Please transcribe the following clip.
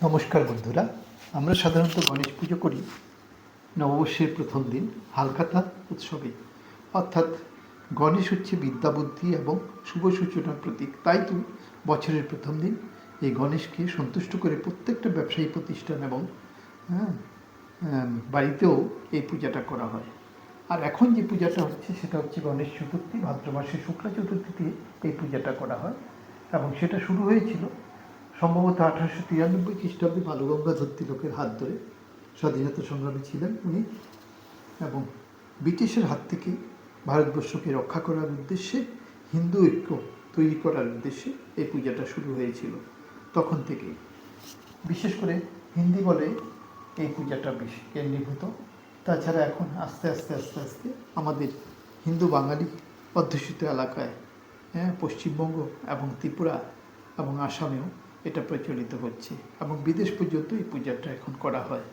নমস্কার বন্ধুরা, আমরা সাধারণত গণেশ পুজো করি নববর্ষের প্রথম দিন হালখাতা উৎসবে। অর্থাৎ গণেশ হচ্ছে বিদ্যা বুদ্ধি এবং শুভ সূচনার প্রতীক। তাই তো বছরের প্রথম দিন এই গণেশকে সন্তুষ্ট করে প্রত্যেকটা ব্যবসায়ী প্রতিষ্ঠান এবং বাড়িতেও এই পূজাটা করা হয়। আর এখন যে পূজাটা হচ্ছে সেটা হচ্ছে গণেশ চতুর্থী, ভাদ্র মাসের শুক্লা চতুর্থীতে এই পূজাটা করা হয় এবং সেটা শুরু হয়েছিল সম্ভবত 1893 খ্রিস্টাব্দে বালগঙ্গাধর তিলকের হাত ধরে। স্বাধীনতা সংগ্রামী ছিলেন উনি এবং ব্রিটিশের হাত থেকে ভারতবর্ষকে রক্ষা করার উদ্দেশ্যে, হিন্দু ঐক্য তৈরি করার উদ্দেশ্যে এই পূজাটা শুরু হয়েছিল। তখন থেকে বিশেষ করে হিন্দি বলে এই পূজাটা বেশি কেন্দ্রীভূত। তাছাড়া এখন আস্তে আস্তে আস্তে আস্তে আমাদের হিন্দু বাঙালি অধ্যুষিত এলাকায়, পশ্চিমবঙ্গ এবং ত্রিপুরা এবং আসামেও এটা প্রচলিত হচ্ছে এবং বিদেশ পর্যন্ত এই পূজাটা এখন করা হয়।